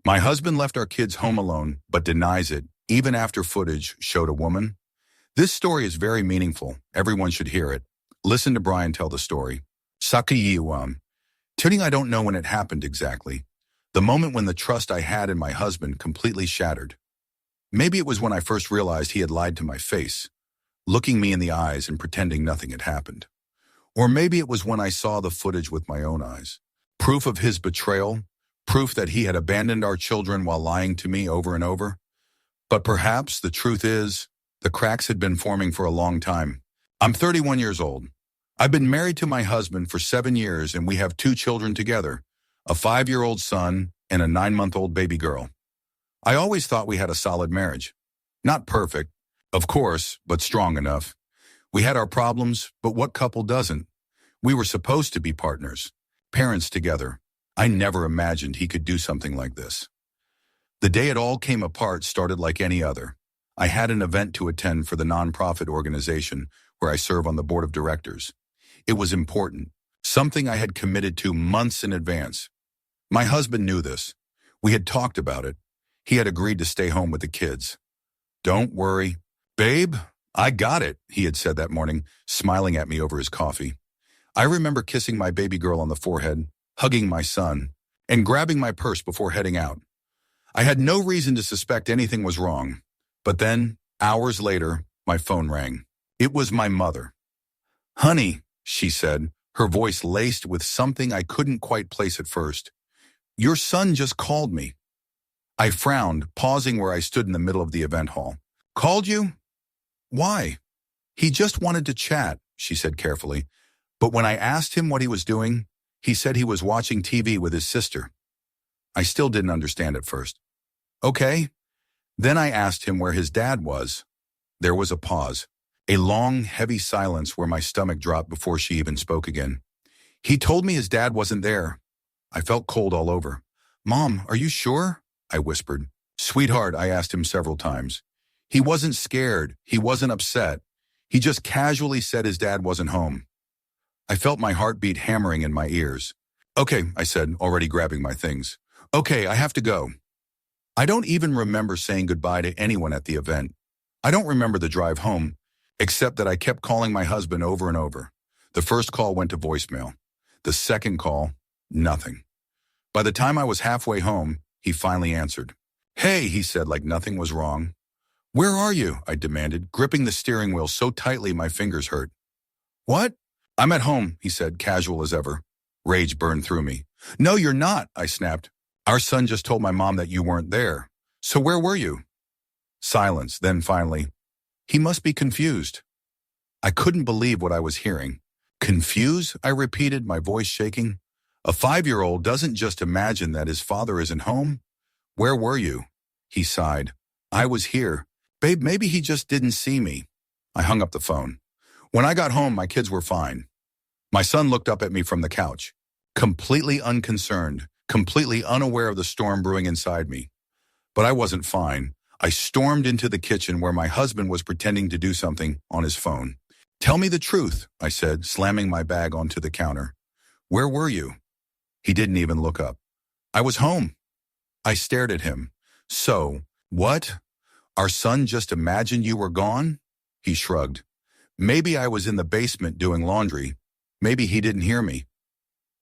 My husband left our kids home alone, but denies it, even after footage showed a woman. This story is very meaningful. Everyone should hear it. Listen to Brian tell the story. Sakayiwam. Turning, I don't know when it happened exactly. The moment when the trust I had in my husband completely shattered. Maybe it was when I first realized he had lied to my face, looking me in the eyes and pretending nothing had happened. Or maybe it was when I saw the footage with my own eyes. Proof of his betrayal, proof that he had abandoned our children while lying to me over and over. But perhaps the truth is, the cracks had been forming for a long time. I'm 31 years old. I've been married to my husband for 7 years and we have 2 children together, a 5-year-old son and a 9-month-old baby girl. I always thought we had a solid marriage. Not perfect, of course, but strong enough. We had our problems, but what couple doesn't? We were supposed to be partners, parents together. I never imagined he could do something like this. The day it all came apart started like any other. I had an event to attend for the nonprofit organization where I serve on the board of directors. It was important, something I had committed to months in advance. My husband knew this. We had talked about it. He had agreed to stay home with the kids. Don't worry. Babe, I got it, he had said that morning, smiling at me over his coffee. I remember kissing my baby girl on the forehead, hugging my son, and grabbing my purse before heading out. I had no reason to suspect anything was wrong. But then, hours later, my phone rang. It was my mother. Honey, she said, her voice laced with something I couldn't quite place at first. Your son just called me. I frowned, pausing where I stood in the middle of the event hall. Called you? Why? He just wanted to chat, she said carefully. But when I asked him what he was doing, he said he was watching TV with his sister. I still didn't understand at first. Okay. Then I asked him where his dad was. There was a pause, a long, heavy silence where my stomach dropped before she even spoke again. He told me his dad wasn't there. I felt cold all over. Mom, are you sure? I whispered. Sweetheart, I asked him several times. He wasn't scared. He wasn't upset. He just casually said his dad wasn't home. I felt my heartbeat hammering in my ears. Okay, I said, already grabbing my things. Okay, I have to go. I don't even remember saying goodbye to anyone at the event. I don't remember the drive home, except that I kept calling my husband over and over. The first call went to voicemail. The second call, nothing. By the time I was halfway home, he finally answered. Hey, he said like nothing was wrong. Where are you? I demanded, gripping the steering wheel so tightly my fingers hurt. What? I'm at home, he said, casual as ever. Rage burned through me. No, you're not, I snapped. Our son just told my mom that you weren't there. So where were you? Silence, then finally, he must be confused. I couldn't believe what I was hearing. Confused? I repeated, my voice shaking. A 5-year-old doesn't just imagine that his father isn't home. Where were you? He sighed. I was here. Babe, maybe he just didn't see me. I hung up the phone. When I got home, my kids were fine. My son looked up at me from the couch, completely unconcerned, completely unaware of the storm brewing inside me. But I wasn't fine. I stormed into the kitchen where my husband was pretending to do something on his phone. Tell me the truth, I said, slamming my bag onto the counter. Where were you? He didn't even look up. I was home. I stared at him. So, what? Our son just imagined you were gone? He shrugged. Maybe I was in the basement doing laundry. Maybe he didn't hear me.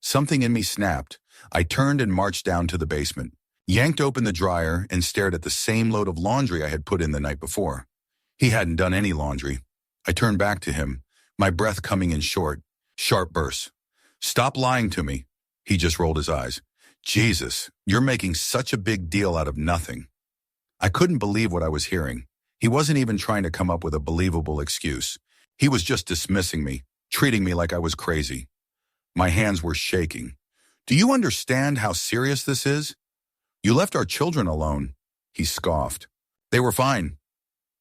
Something in me snapped. I turned and marched down to the basement, yanked open the dryer, and stared at the same load of laundry I had put in the night before. He hadn't done any laundry. I turned back to him, my breath coming in short, sharp bursts. Stop lying to me. He just rolled his eyes. Jesus, you're making such a big deal out of nothing. I couldn't believe what I was hearing. He wasn't even trying to come up with a believable excuse. He was just dismissing me, treating me like I was crazy. My hands were shaking. Do you understand how serious this is? You left our children alone. He scoffed. They were fine.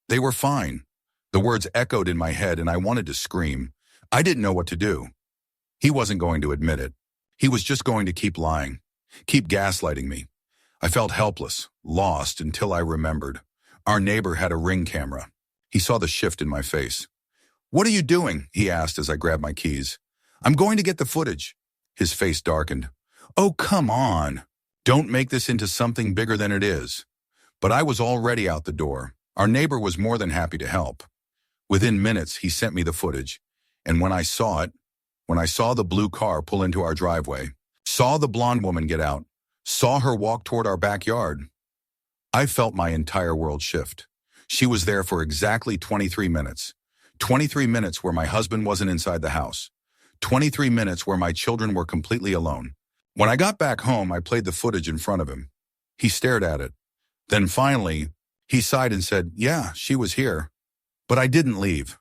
They were fine. The words echoed in my head and I wanted to scream. I didn't know what to do. He wasn't going to admit it. He was just going to keep lying, keep gaslighting me. I felt helpless, lost until I remembered. Our neighbor had a Ring camera. He saw the shift in my face. What are you doing? He asked as I grabbed my keys. I'm going to get the footage. His face darkened. Oh, come on. Don't make this into something bigger than it is. But I was already out the door. Our neighbor was more than happy to help. Within minutes, he sent me the footage. And when I saw the blue car pull into our driveway, saw the blonde woman get out, saw her walk toward our backyard, I felt my entire world shift. She was there for exactly 23 minutes. 23 minutes where my husband wasn't inside the house. 23 minutes where my children were completely alone. When I got back home, I played the footage in front of him. He stared at it. Then finally, he sighed and said, "Yeah, she was here." But I didn't leave.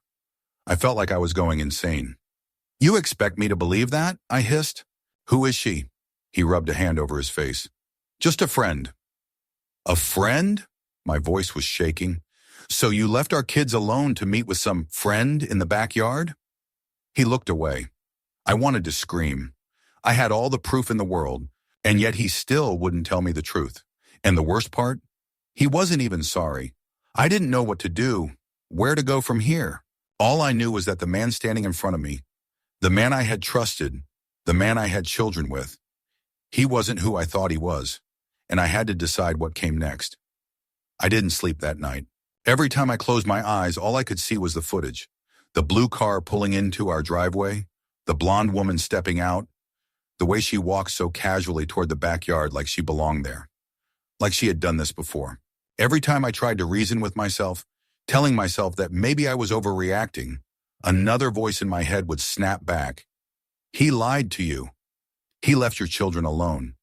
I felt like I was going insane. "You expect me to believe that?" I hissed. "Who is she?" He rubbed a hand over his face. "Just a friend." "A friend?" My voice was shaking. "So you left our kids alone to meet with some friend in the backyard?" He looked away. I wanted to scream. I had all the proof in the world, and yet he still wouldn't tell me the truth. And the worst part? He wasn't even sorry. I didn't know what to do, where to go from here. All I knew was that the man standing in front of me, the man I had trusted, the man I had children with, he wasn't who I thought he was, and I had to decide what came next. I didn't sleep that night. Every time I closed my eyes, all I could see was the footage. The blue car pulling into our driveway, the blonde woman stepping out, the way she walked so casually toward the backyard like she belonged there, like she had done this before. Every time I tried to reason with myself, telling myself that maybe I was overreacting, another voice in my head would snap back. He lied to you. He left your children alone.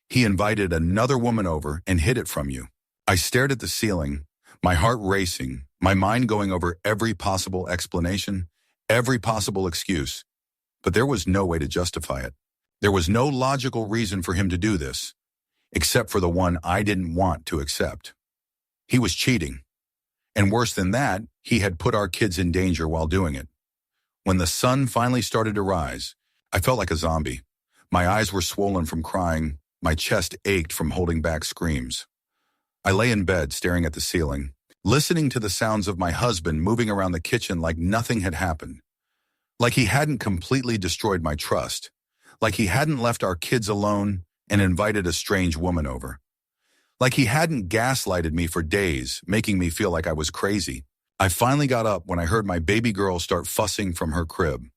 He invited another woman over and hid it from you. I stared at the ceiling, my heart racing, my mind going over every possible explanation, every possible excuse. But there was no way to justify it. There was no logical reason for him to do this, except for the one I didn't want to accept. He was cheating. And worse than that, he had put our kids in danger while doing it. When the sun finally started to rise, I felt like a zombie. My eyes were swollen from crying. My chest ached from holding back screams. I lay in bed staring at the ceiling, listening to the sounds of my husband moving around the kitchen like nothing had happened. Like he hadn't completely destroyed my trust. Like he hadn't left our kids alone and invited a strange woman over. Like he hadn't gaslighted me for days, making me feel like I was crazy. I finally got up when I heard my baby girl start fussing from her crib.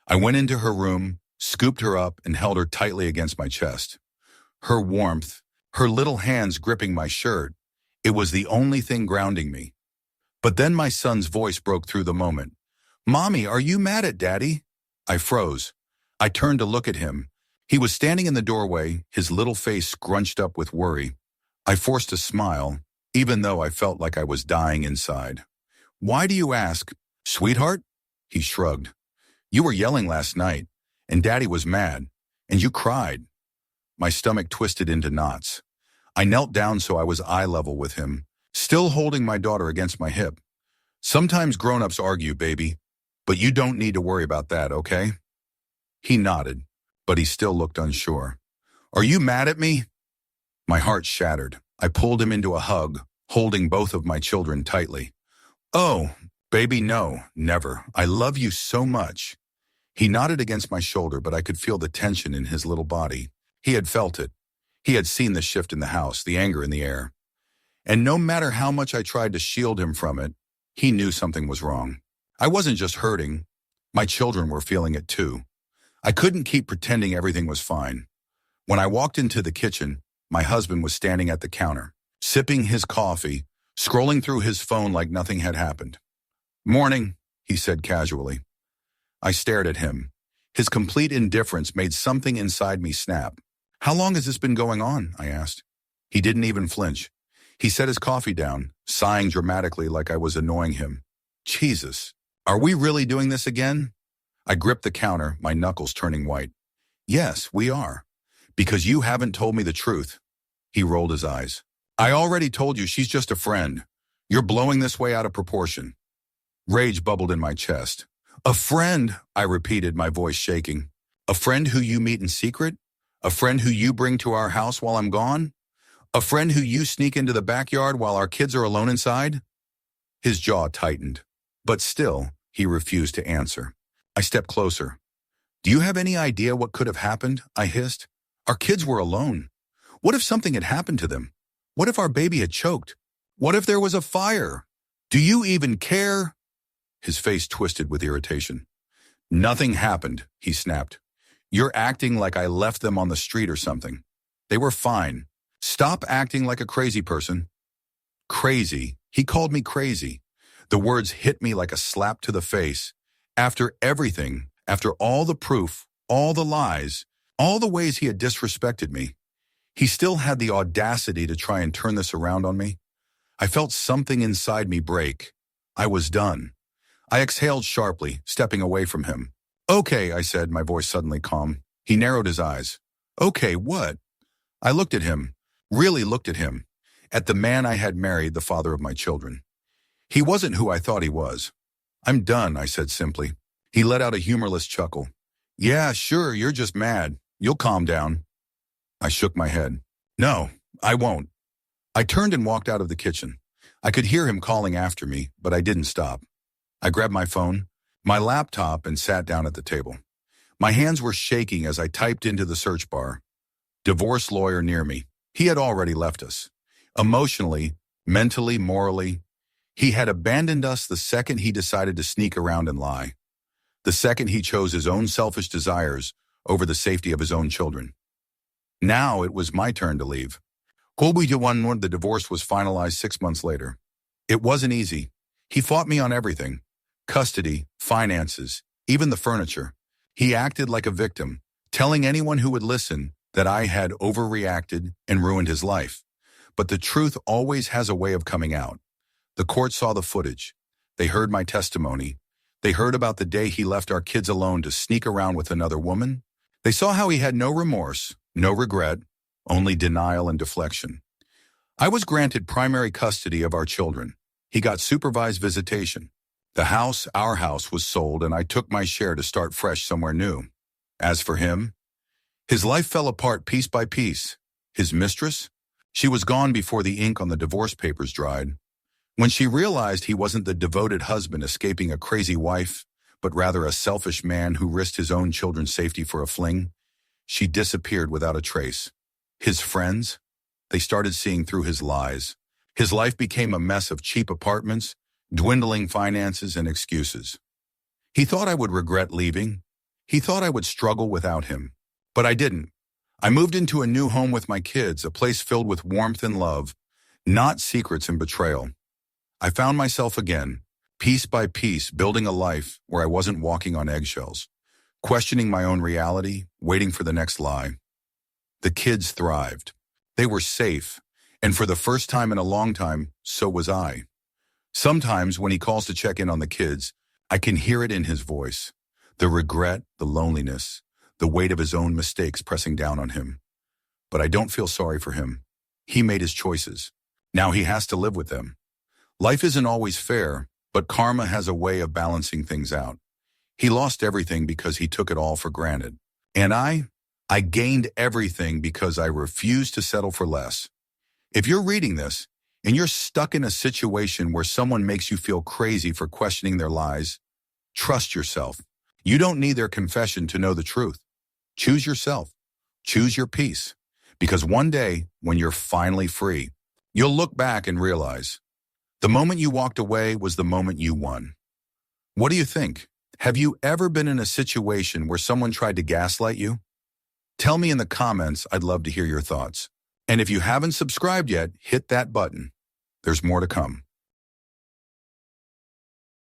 I went into her room, scooped her up, and held her tightly against my chest. Her warmth, her little hands gripping my shirt, it was the only thing grounding me. But then my son's voice broke through the moment. "Mommy, are you mad at Daddy?" I froze. I turned to look at him. He was standing in the doorway, his little face scrunched up with worry. I forced a smile, even though I felt like I was dying inside. "Why do you ask, sweetheart?" He shrugged. "You were yelling last night, and Daddy was mad, and you cried." My stomach twisted into knots. I knelt down so I was eye level with him, still holding my daughter against my hip. "Sometimes grown-ups argue, baby, but you don't need to worry about that, okay?" He nodded, but he still looked unsure. "Are you mad at me?" My heart shattered. I pulled him into a hug, holding both of my children tightly. "Oh, baby, no, never. I love you so much." He nodded against my shoulder, but I could feel the tension in his little body. He had felt it. He had seen the shift in the house, the anger in the air. And no matter how much I tried to shield him from it, he knew something was wrong. I wasn't just hurting. My children were feeling it too. I couldn't keep pretending everything was fine. When I walked into the kitchen, my husband was standing at the counter, sipping his coffee, scrolling through his phone like nothing had happened. "Morning," he said casually. I stared at him. His complete indifference made something inside me snap. "How long has this been going on?" I asked. He didn't even flinch. He set his coffee down, sighing dramatically like I was annoying him. "Jesus, are we really doing this again?" I gripped the counter, my knuckles turning white. "Yes, we are. Because you haven't told me the truth." He rolled his eyes. "I already told you she's just a friend. You're blowing this way out of proportion." Rage bubbled in my chest. "A friend," I repeated, my voice shaking. "A friend who you meet in secret? A friend who you bring to our house while I'm gone? A friend who you sneak into the backyard while our kids are alone inside?" His jaw tightened, but still, he refused to answer. I stepped closer. "Do you have any idea what could have happened?" I hissed. "Our kids were alone. What if something had happened to them? What if our baby had choked? What if there was a fire? Do you even care? His face twisted with irritation. Nothing happened, he snapped. You're acting like I left them on the street or something. They were fine. Stop acting like a crazy person. Crazy. He called me crazy. The words hit me like a slap to the face. After everything, after all the proof, all the lies, all the ways he had disrespected me, he still had the audacity to try and turn this around on me. I felt something inside me break. I was done. I exhaled sharply, stepping away from him. Okay, I said, my voice suddenly calm. He narrowed his eyes. Okay, what? I looked at him, really looked at him, at the man I had married, the father of my children. He wasn't who I thought he was. I'm done, I said simply. He let out a humorless chuckle. Yeah, sure, you're just mad. You'll calm down. I shook my head. No, I won't. I turned and walked out of the kitchen. I could hear him calling after me, but I didn't stop. I grabbed my phone, my laptop, and sat down at the table. My hands were shaking as I typed into the search bar. Divorce lawyer near me. He had already left us. Emotionally, mentally, morally, he had abandoned us the second he decided to sneak around and lie. The second he chose his own selfish desires over the safety of his own children. Now it was my turn to leave. The divorce was finalized 6 months later. It wasn't easy. He fought me on everything. Custody, finances, even the furniture. He acted like a victim, telling anyone who would listen that I had overreacted and ruined his life. But the truth always has a way of coming out. The court saw the footage. They heard my testimony. They heard about the day he left our kids alone to sneak around with another woman. They saw how he had no remorse, no regret, only denial and deflection. I was granted primary custody of our children. He got supervised visitation. The house, our house, was sold, and I took my share to start fresh somewhere new. As for him, his life fell apart piece by piece. His mistress? She was gone before the ink on the divorce papers dried. When she realized he wasn't the devoted husband escaping a crazy wife, but rather a selfish man who risked his own children's safety for a fling, she disappeared without a trace. His friends? They started seeing through his lies. His life became a mess of cheap apartments, dwindling finances, and excuses. He thought I would regret leaving. He thought I would struggle without him. But I didn't. I moved into a new home with my kids, a place filled with warmth and love, not secrets and betrayal. I found myself again, piece by piece, building a life where I wasn't walking on eggshells, questioning my own reality, waiting for the next lie. The kids thrived. They were safe, and for the first time in a long time, so was I. Sometimes when he calls to check in on the kids, I can hear it in his voice, the regret, the loneliness, the weight of his own mistakes pressing down on him. But I don't feel sorry for him. He made his choices. Now he has to live with them. Life isn't always fair, but karma has a way of balancing things out. He lost everything because he took it all for granted. And I gained everything because I refused to settle for less. If you're reading this, and you're stuck in a situation where someone makes you feel crazy for questioning their lies, trust yourself. You don't need their confession to know the truth. Choose yourself. Choose your peace. Because one day, when you're finally free, you'll look back and realize, the moment you walked away was the moment you won. What do you think? Have you ever been in a situation where someone tried to gaslight you? Tell me in the comments. I'd love to hear your thoughts. And if you haven't subscribed yet, hit that button. There's more to come.